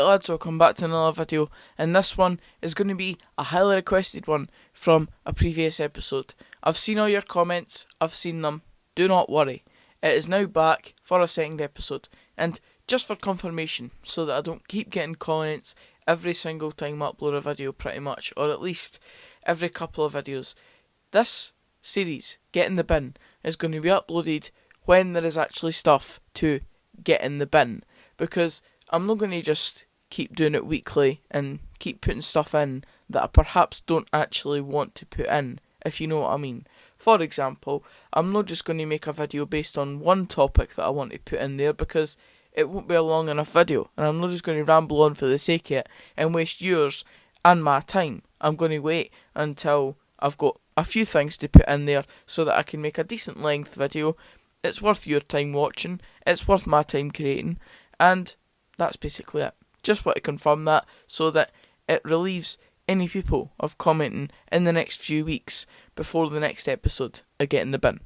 lads, welcome back to another video, and this one is going to be a highly requested one from a previous episode. I've seen all your comments, I've seen them, do not worry. It is now back for a second episode, and just for confirmation, so that I don't keep getting comments every single time I upload a video pretty much, or at least every couple of videos. This series, Get in the Bin, is going to be uploaded when there is actually stuff to get in the bin, because I'm not going to just keep doing it weekly and keep putting stuff in that I perhaps don't actually want to put in, if you know what I mean. For example, I'm not just going to make a video based on one topic that I want to put in there, because it won't be a long enough video, and I'm not just going to ramble on for the sake of it and waste yours and my time. I'm going to wait until I've got a few things to put in there so that I can make a decent length video. It's worth your time watching, it's worth my time creating, and that's basically it. Just want to confirm that so that it relieves any people of commenting in the next few weeks before the next episode of Get in the Bin.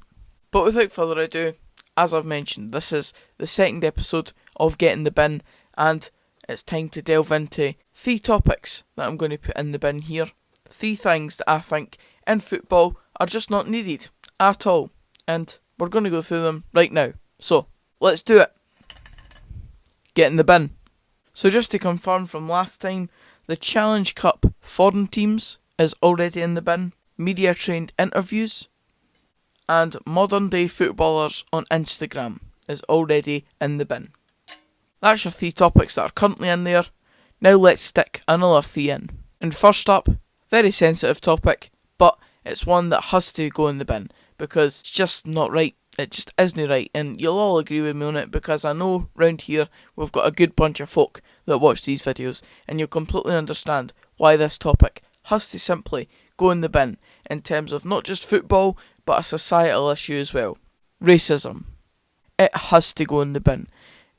But without further ado, as I've mentioned, this is the second episode of Get in the Bin, and it's time to delve into 3 topics that I'm going to put in the bin here. 3 things that I think in football are just not needed at all, and we're going to go through them right now. So, let's do it. Get in the bin. So just to confirm from last time, the Challenge Cup foreign teams is already in the bin, media trained interviews, and modern day footballers on Instagram is already in the bin. That's your 3 topics that are currently in there. Now let's stick another 3 in. And first up, very sensitive topic, but it's one that has to go in the bin because it's just not right. It just isn't right, and you'll all agree with me on it, because I know round here we've got a good bunch of folk that watch these videos, and you'll completely understand why this topic has to simply go in the bin in terms of not just football, but a societal issue as well. Racism. It has to go in the bin.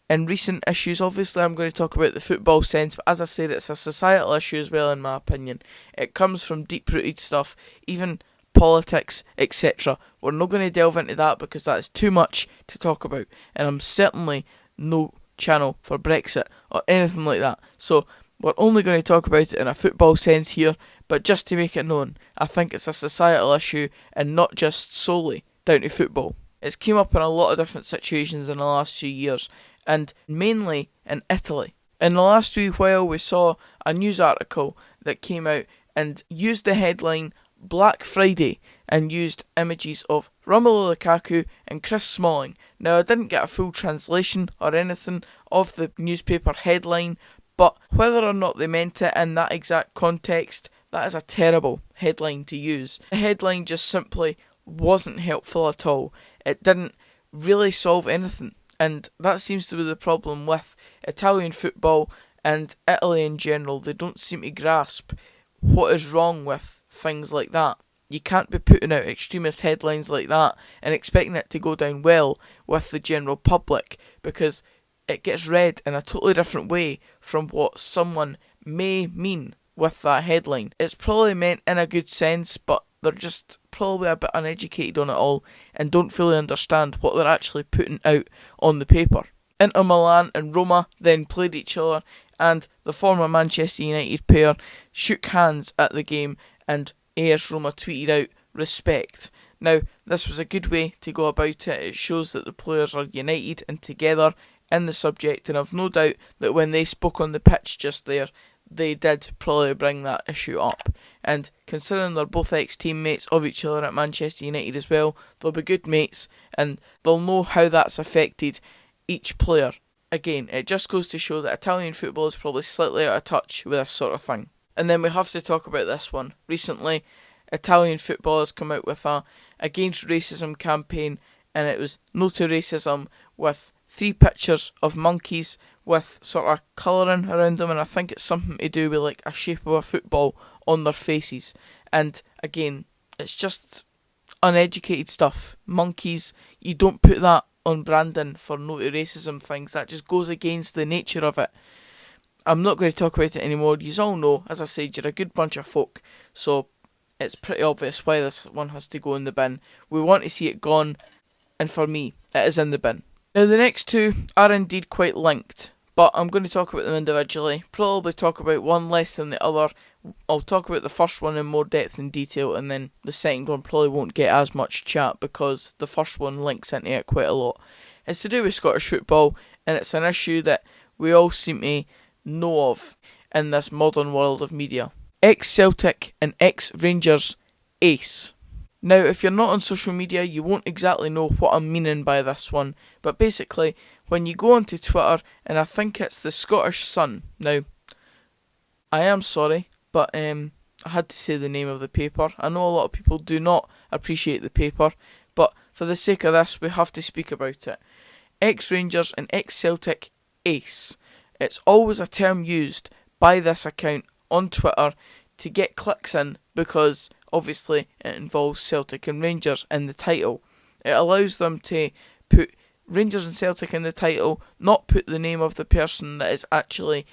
In recent issues, obviously I'm going to talk about the football sense, but as I said, it's a societal issue as well in my opinion. It comes from deep-rooted stuff, even politics, etc. We're not going to delve into that because that is too much to talk about, and I'm certainly no channel for Brexit or anything like that. So we're only going to talk about it in a football sense here, but just to make it known, I think it's a societal issue and not just solely down to football. It's came up in a lot of different situations in the last few years, and mainly in Italy. In the last wee while we saw a news article that came out and used the headline Black Friday and used images of Romelu Lukaku and Chris Smalling. Now, I didn't get a full translation or anything of the newspaper headline, but whether or not they meant it in that exact context, that is a terrible headline to use. The headline just simply wasn't helpful at all. It didn't really solve anything, and that seems to be the problem with Italian football and Italy in general. They don't seem to grasp what is wrong with things like that. You can't be putting out extremist headlines like that and expecting it to go down well with the general public, because it gets read in a totally different way from what someone may mean with that headline. It's probably meant in a good sense, but they're just probably a bit uneducated on it all and don't fully understand what they're actually putting out on the paper. Inter Milan and Roma then played each other, and the former Manchester United pair shook hands at the game, and AS Roma tweeted out respect. Now, this was a good way to go about it. It shows that the players are united and together in the subject, and I've no doubt that when they spoke on the pitch just there, they did probably bring that issue up. And considering they're both ex-teammates of each other at Manchester United as well, they'll be good mates and they'll know how that's affected each player. Again, it just goes to show that Italian football is probably slightly out of touch with this sort of thing. And then we have to talk about this one. Recently, Italian football has come out with a against racism campaign, and it was no to racism, with 3 pictures of monkeys with sort of colouring around them, and I think it's something to do with like a shape of a football on their faces. And again, it's just uneducated stuff. Monkeys, you don't put that on branding for no to racism things. That just goes against the nature of it. I'm not going to talk about it anymore. You all know, as I said, you're a good bunch of folk, so it's pretty obvious why this one has to go in the bin. We want to see it gone, and for me, it is in the bin. Now, the next 2 are indeed quite linked, but I'm going to talk about them individually. Probably talk about one less than the other. I'll talk about the first one in more depth and detail, and then the second one probably won't get as much chat because the first one links into it quite a lot. It's to do with Scottish football, and it's an issue that we all seem to know of in this modern world of media. Ex-Celtic and ex-Rangers ace. Now, if you're not on social media, you won't exactly know what I'm meaning by this one, but basically, when you go onto Twitter, and I think it's the Scottish Sun. Now, I am sorry, but I had to say the name of the paper. I know a lot of people do not appreciate the paper, but for the sake of this, we have to speak about it. Ex-Rangers and ex-Celtic ace. It's always a term used by this account on Twitter to get clicks in because obviously it involves Celtic and Rangers in the title. It allows them to put Rangers and Celtic in the title, not put the name of the person that is actually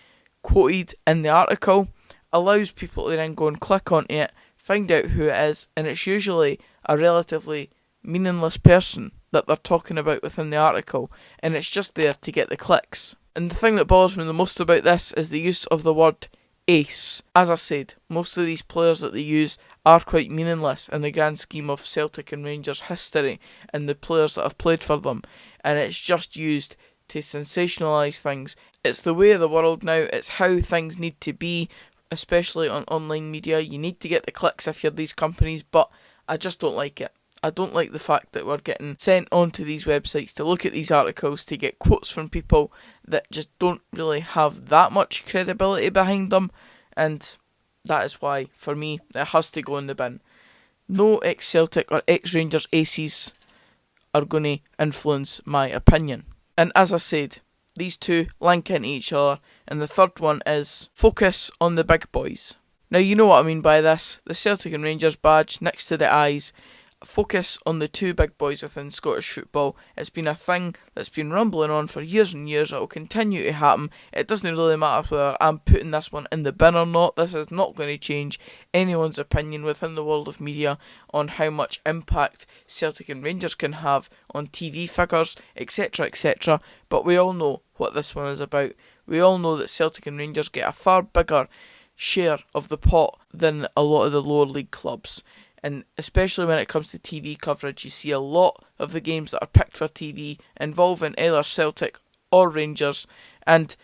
quoted in the article, allows people to then go and click onto it, find out who it is, and it's usually a relatively meaningless person that they're talking about within the article, and it's just there to get the clicks. And the thing that bothers me the most about this is the use of the word ace. As I said, most of these players that they use are quite meaningless in the grand scheme of Celtic and Rangers history and the players that have played for them, and it's just used to sensationalise things. It's the way of the world now, it's how things need to be, especially on online media. You need to get the clicks if you're these companies, but I just don't like it. I don't like the fact that we're getting sent onto these websites to look at these articles to get quotes from people that just don't really have that much credibility behind them, and that is why, for me, it has to go in the bin. No ex-Celtic or ex-Rangers aces are going to influence my opinion. And as I said, these two link into each other, and the third one is focus on the big boys. Now, you know what I mean by this. The Celtic and Rangers badge next to the eyes. Focus on the two big boys within Scottish football. It's been a thing that's been rumbling on for years and years. It will continue to happen. It doesn't really matter whether I'm putting this one in the bin or not. This is not going to change anyone's opinion within the world of media on how much impact Celtic and Rangers can have on TV figures, etc, etc. But we all know what this one is about. We all know that Celtic and Rangers get a far bigger share of the pot than a lot of the lower league clubs. And especially when it comes to TV coverage, you see a lot of the games that are picked for TV involving either Celtic or Rangers, and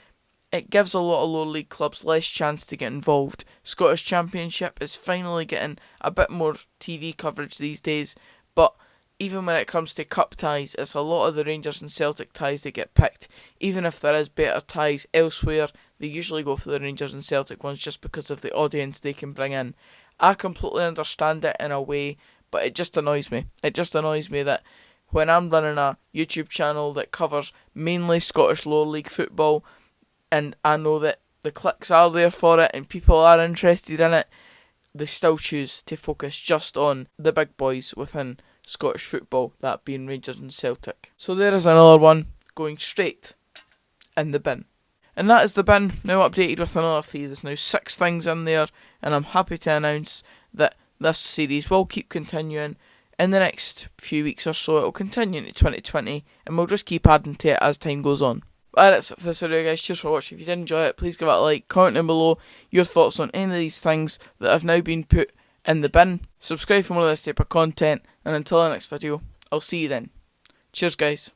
it gives a lot of lower league clubs less chance to get involved. Scottish Championship is finally getting a bit more TV coverage these days, but even when it comes to cup ties, it's a lot of the Rangers and Celtic ties that get picked. Even if there is better ties elsewhere, they usually go for the Rangers and Celtic ones just because of the audience they can bring in. I completely understand it in a way, but it just annoys me. It just annoys me that when I'm running a YouTube channel that covers mainly Scottish lower league football, and I know that the clicks are there for it and people are interested in it, they still choose to focus just on the big boys within Scottish football, that being Rangers and Celtic. So there is another one going straight in the bin. And that is the bin, now updated with another 3. There's now 6 things in there, and I'm happy to announce that this series will keep continuing. In the next few weeks or so, it will continue into 2020, and we'll just keep adding to it as time goes on. But that's it for this video, guys. Cheers for watching. If you did enjoy it, please give it a like. Comment down below your thoughts on any of these things that have now been put in the bin. Subscribe for more of this type of content, and until the next video, I'll see you then. Cheers, guys.